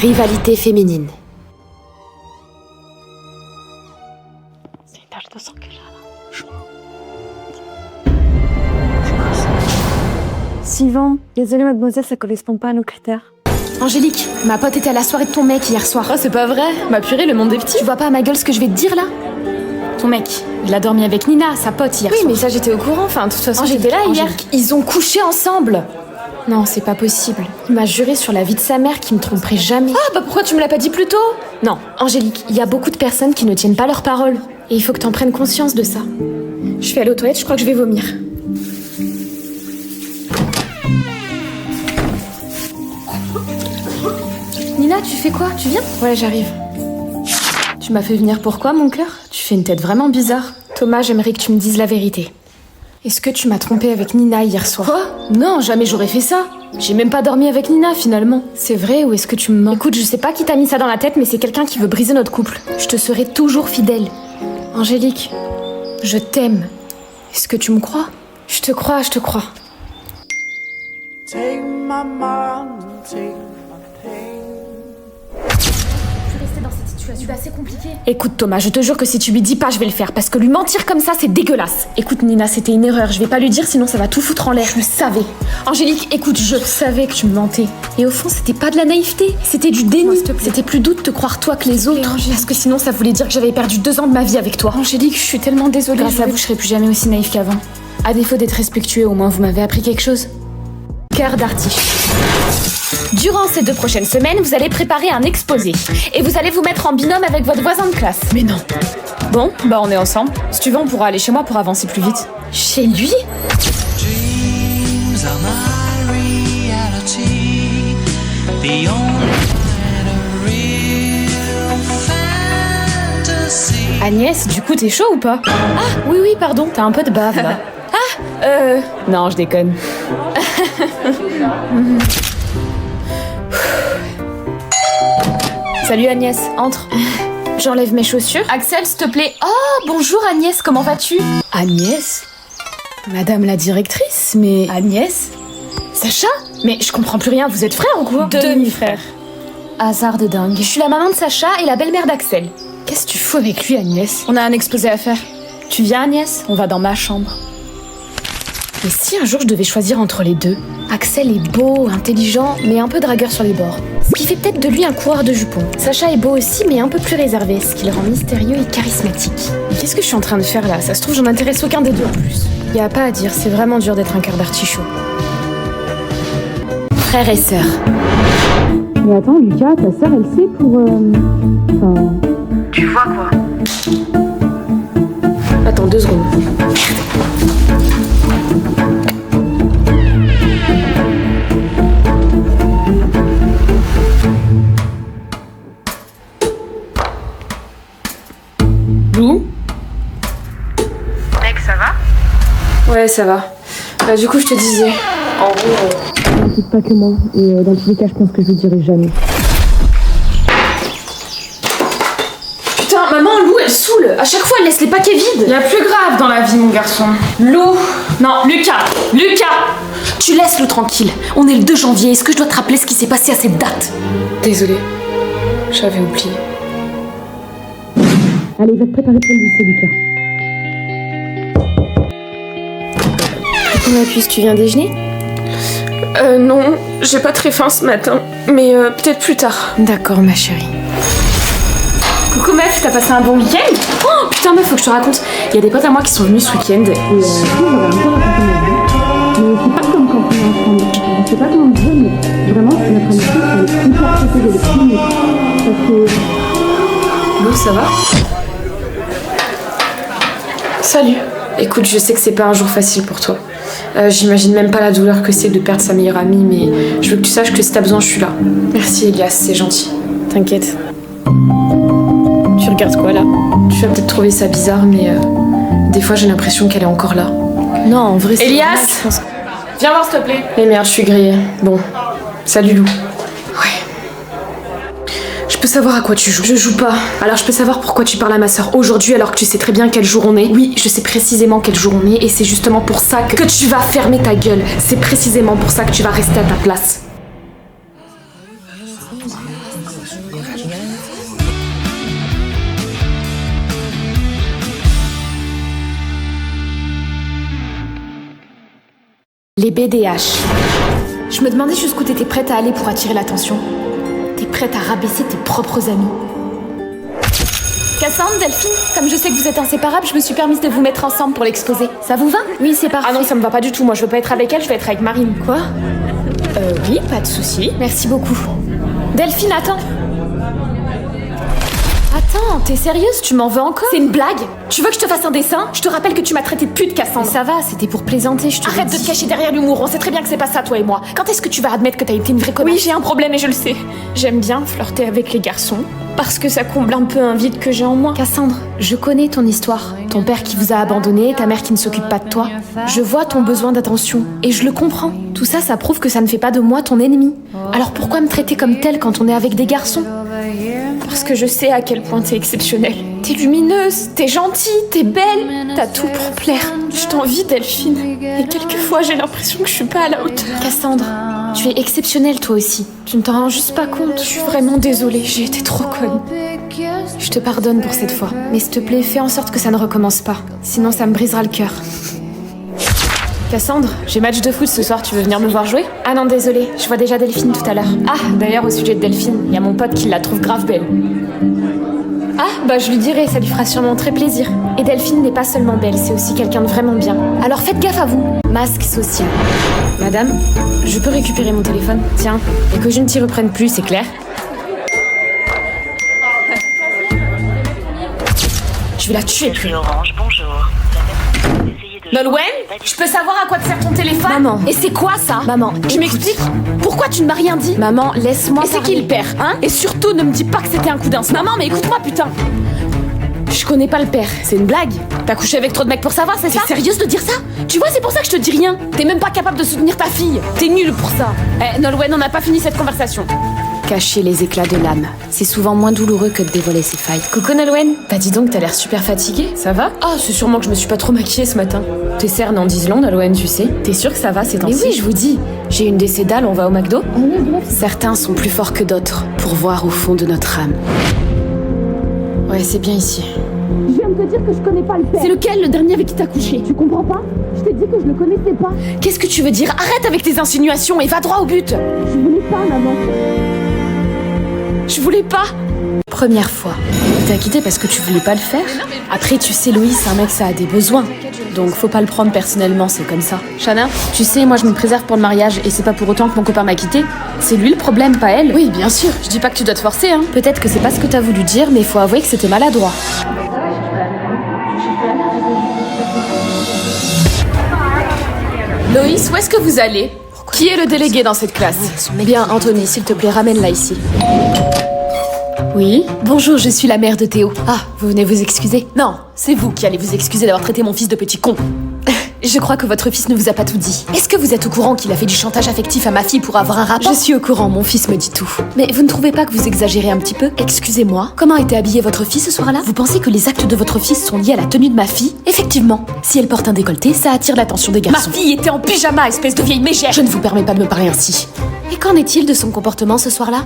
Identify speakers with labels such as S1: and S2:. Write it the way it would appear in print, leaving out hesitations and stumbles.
S1: Rivalité féminine.
S2: C'est une tache de sang que j'ai là.
S3: Suivant. Désolée mademoiselle, ça correspond pas à nos critères.
S1: Angélique, ma pote était à la soirée de ton mec hier soir.
S2: Oh, c'est pas vrai. Ma purée, le monde est petit.
S1: Tu vois pas à ma gueule ce que je vais te dire là? Ton mec, il a dormi avec Nina, sa pote hier
S2: Oui,
S1: soir.
S2: mais ça j'étais au courant. Enfin, de toute façon,
S1: Angélique,
S2: j'étais là hier.
S1: Angélique, ils ont couché ensemble. Non, c'est pas possible. Il m'a juré sur la vie de sa mère qu'il me tromperait jamais.
S2: Ah, bah pourquoi tu me l'as pas dit plus tôt?
S1: Non, Angélique, il y a beaucoup de personnes qui ne tiennent pas leurs paroles. Et il faut que t'en prennes conscience de ça.
S2: Je vais aller aux toilettes, je crois que je vais vomir.
S1: Nina, tu fais quoi? Tu viens?
S2: Ouais, j'arrive. Tu m'as fait venir pourquoi, mon cœur? Tu fais une tête vraiment bizarre.
S1: Thomas, j'aimerais que tu me dises la vérité. Est-ce que tu m'as trompé avec Nina hier soir?
S2: Quoi? Non, jamais j'aurais fait ça. J'ai même pas dormi avec Nina, finalement.
S1: C'est vrai ou est-ce que tu me mens?
S2: Écoute, je sais pas qui t'a mis ça dans la tête, mais c'est quelqu'un qui veut briser notre couple.
S1: Je te serai toujours fidèle. Angélique, je t'aime. Est-ce que tu me crois?
S2: Je te crois, je te crois.
S4: Take my mind, take my pain.
S1: Je vais rester dans cette situation assez compliquée.
S2: Écoute Thomas, je te jure que si tu lui dis pas, je vais le faire, parce que lui mentir comme ça, c'est dégueulasse. Écoute Nina, c'était une erreur, je vais pas lui dire sinon ça va tout foutre en l'air.
S1: Je le savais.
S2: Angélique, écoute, je savais que tu me mentais. Et au fond, c'était pas de la naïveté, c'était du déni.
S1: Moi, s'il te plaît.
S2: C'était plus doux de te croire toi que les autres,
S1: Angélique.
S2: parce que sinon ça voulait dire que j'avais perdu 2 ans de ma vie avec toi.
S1: Angélique, je suis tellement désolée.
S2: Grâce à vous, je serai plus jamais aussi naïve qu'avant. À défaut d'être respectueux, au moins vous m'avez appris quelque chose. Cœur d'artichaut. Durant ces 2 prochaines semaines, vous allez préparer un exposé. Et vous allez vous mettre en binôme avec votre voisin de classe.
S1: Mais non.
S2: Bon, bah on est ensemble. Si tu veux, on pourra aller chez moi pour avancer plus vite.
S1: Chez lui?
S4: Dreams are my reality. The only real fantasy.
S2: Agnès, du coup, t'es chaud ou pas? Ah, oui, pardon, t'as un peu de bave là. Non, je déconne. Salut Agnès, entre. J'enlève mes chaussures. Axel, s'il te plaît. Oh, bonjour Agnès, comment vas-tu? Agnès? Madame la directrice, mais Agnès? Sacha? Mais je comprends plus rien, vous êtes frères ou quoi? Demi-frères. Hasard de dingue. Je suis la maman de Sacha et la belle-mère d'Axel. Qu'est-ce que tu fous avec lui, Agnès? On a un exposé à faire. Tu viens, Agnès? On va dans ma chambre. Et si un jour je devais choisir entre les deux? Axel est beau, intelligent, mais un peu dragueur sur les bords. Ce qui fait peut-être de lui un coureur de jupons. Sacha est beau aussi, mais un peu plus réservé, ce qui le rend mystérieux et charismatique. Mais qu'est-ce que je suis en train de faire là? Ça se trouve, j'en intéresse aucun des deux en plus. Y a pas à dire, c'est vraiment dur d'être un cœur d'artichaut.
S1: Frères et sœurs.
S3: Mais attends, Lucas, ta sœur, elle sait pour... Enfin...
S5: Tu vois quoi?
S2: Attends 2 secondes. Lou?
S5: Mec, ça va?
S2: Ouais, ça va. Bah, du coup, je te disais. En gros.
S3: N'implique pas que moi. Et dans tous les cas, je pense que je le dirai jamais.
S2: Putain, maman, Lou, elle saoule. À chaque fois, elle laisse les paquets vides. Y a plus grave dans la vie, mon garçon. Lou. Non, Lucas. Tu laisses Lou tranquille. On est le 2 janvier. Est-ce que je dois te rappeler ce qui s'est passé à cette date? Désolée. J'avais oublié.
S3: Allez, va te préparer pour le lycée, Lucas.
S1: Comment puisque tu viens déjeuner?
S2: Non, j'ai pas très faim ce matin. Mais peut-être plus tard.
S1: D'accord, ma chérie.
S2: Coucou meuf, t'as passé un bon week-end? Oh putain meuf, faut que je te raconte. Il y a des potes à moi qui sont venus ce week-end.
S3: Et j'aurais un peu raconté ma vie. Mais c'est pas comme quand on est ensemble. Je sais pas comment dire, mais vraiment, notre amitié, elle est hyper pressée de l'exprimer. Parce que...
S2: Lou, ça va? Salut. Écoute, je sais que c'est pas un jour facile pour toi. J'imagine même pas la douleur que c'est de perdre sa meilleure amie, mais je veux que tu saches que si t'as besoin, je suis là. Merci Elias, c'est gentil. T'inquiète. Tu regardes quoi là? Tu vas peut-être trouver ça bizarre, mais des fois j'ai l'impression qu'elle est encore là.
S1: Non, en vrai, c'est...
S2: Elias!
S1: normal, je pense.
S2: Viens voir s'il te plaît. Mais merde, je suis grillée. Bon. Salut Lou. Ouais. Je peux savoir à quoi tu joues? Je joue pas. Alors je peux savoir pourquoi tu parles à ma soeur aujourd'hui alors que tu sais très bien quel jour on est? Oui, je sais précisément quel jour on est et c'est justement pour ça que tu vas fermer ta gueule. C'est précisément pour ça que tu vas rester à ta place.
S1: Les BDH. Je me demandais jusqu'où t'étais prête à aller pour attirer l'attention. T'es prête à rabaisser tes propres amis. Cassandre, Delphine, comme je sais que vous êtes inséparables, je me suis permise de vous mettre ensemble pour l'exposer. Ça vous va? Oui, c'est parfait. Ah non, ça me va pas du tout. Moi, je veux pas être avec elle, je veux être avec Marine. Quoi? Oui, pas de souci. Merci beaucoup. Delphine, attends. Attends, t'es sérieuse? Tu m'en veux encore? C'est une blague? Tu veux que je te fasse un dessin? Je te rappelle que tu m'as traité de pute, Cassandre. Mais ça va, c'était pour plaisanter, je te Arrête de te cacher derrière l'humour, on sait très bien que c'est pas ça, toi et moi. Quand est-ce que tu vas admettre que t'as été une vraie connasse? Oui, j'ai un problème et je le sais. J'aime bien flirter avec les garçons, parce que ça comble un peu un vide que j'ai en moi. Cassandre, je connais ton histoire. Ton père qui vous a abandonné, ta mère qui ne s'occupe pas de toi. Je vois ton besoin d'attention, et je le comprends. Tout ça, ça prouve que ça ne fait pas de moi ton ennemi. Alors pourquoi me traiter comme telle quand on est avec des garçons? Parce que je sais à quel point t'es exceptionnelle. T'es lumineuse, t'es gentille, t'es belle, t'as tout pour plaire. Je t'envie, Delphine. Et quelquefois, j'ai l'impression que je suis pas à la hauteur. Cassandre, tu es exceptionnelle toi aussi. Tu ne t'en rends juste pas compte. Je suis vraiment désolée, j'ai été trop conne. Je te pardonne pour cette fois. Mais s'il te plaît, fais en sorte que ça ne recommence pas. Sinon, ça me brisera le cœur. Cassandre, j'ai match de foot ce soir, tu veux venir me voir jouer? Ah non, désolée, je vois déjà Delphine tout à l'heure. Ah, d'ailleurs, au sujet de Delphine, il y a mon pote qui la trouve grave belle. Ah, bah je lui dirai, ça lui fera sûrement très plaisir. Et Delphine n'est pas seulement belle, c'est aussi quelqu'un de vraiment bien. Alors faites gaffe à vous. Masque social. Madame, je peux récupérer mon téléphone? Tiens, et que je ne t'y reprenne plus, c'est clair? Je vais la tuer, plus.
S5: Orange, bonjour.
S1: Nolwenn, je peux savoir à quoi te sert ton téléphone? Maman. Et c'est quoi ça? Maman, tu m'expliques? Pourquoi tu ne m'as rien dit? Maman, laisse-moi parler. Et c'est qui le père, hein? Et surtout, ne me dis pas que c'était un coup d'un. Maman, mais écoute-moi, putain! Je connais pas le père, c'est une blague. T'as couché avec trop de mecs pour savoir, c'est ça? T'es sérieuse de dire ça? Tu vois, c'est pour ça que je te dis rien. T'es même pas capable de soutenir ta fille. T'es nulle pour ça. Eh, Nolwenn, on n'a pas fini cette conversation. Cacher les éclats de l'âme, c'est souvent moins douloureux que de dévoiler ses failles. Coucou Nolwenn, bah dis donc, t'as l'air super fatiguée, ça va? Ah, c'est sûrement que je me suis pas trop maquillée ce matin. Tes cernes en disent long, Nolwenn, tu sais. T'es sûre que ça va ces temps-ci? Mais oui, je vous dis, j'ai une décédale, on va au McDo? Certains sont plus forts que d'autres pour voir au fond de notre âme. Ouais, c'est bien ici.
S3: Je viens de te dire que je connais pas le père.
S1: C'est lequel, le dernier avec qui t'as couché?
S3: Tu comprends pas? Je t'ai dit que je le connaissais pas.
S1: Qu'est-ce que tu veux dire? Arrête avec tes insinuations et va droit au but.
S3: Je voulais pas, maman.
S1: Je voulais pas. Première fois. T'as quitté parce que tu voulais pas le faire? Après, tu sais, Loïs, un mec, ça a des besoins. Donc, faut pas le prendre personnellement, c'est comme ça. Shana, tu sais, moi, je me préserve pour le mariage et c'est pas pour autant que mon copain m'a quitté. C'est lui le problème, pas elle. Oui, bien sûr. Je dis pas que tu dois te forcer, hein. Peut-être que c'est pas ce que t'as voulu dire, mais faut avouer que c'était maladroit. Loïs, où est-ce que vous allez? Qui est le délégué dans cette classe? Bien, Anthony, s'il te plaît, ramène-la ici. Oui? Bonjour, je suis la mère de Théo. Ah, vous venez vous excuser? Non, c'est vous qui allez vous excuser d'avoir traité mon fils de petit con. Je crois que votre fils ne vous a pas tout dit. Est-ce que vous êtes au courant qu'il a fait du chantage affectif à ma fille pour avoir un rapport? Je suis au courant, mon fils me dit tout. Mais vous ne trouvez pas que vous exagérez un petit peu? Excusez-moi, comment était habillé votre fille ce soir-là? Vous pensez que les actes de votre fils sont liés à la tenue de ma fille? Effectivement, si elle porte un décolleté, ça attire l'attention des garçons. Ma fille était en pyjama, espèce de vieille mégère! Je ne vous permets pas de me parler ainsi. Et qu'en est-il de son comportement ce soir-là?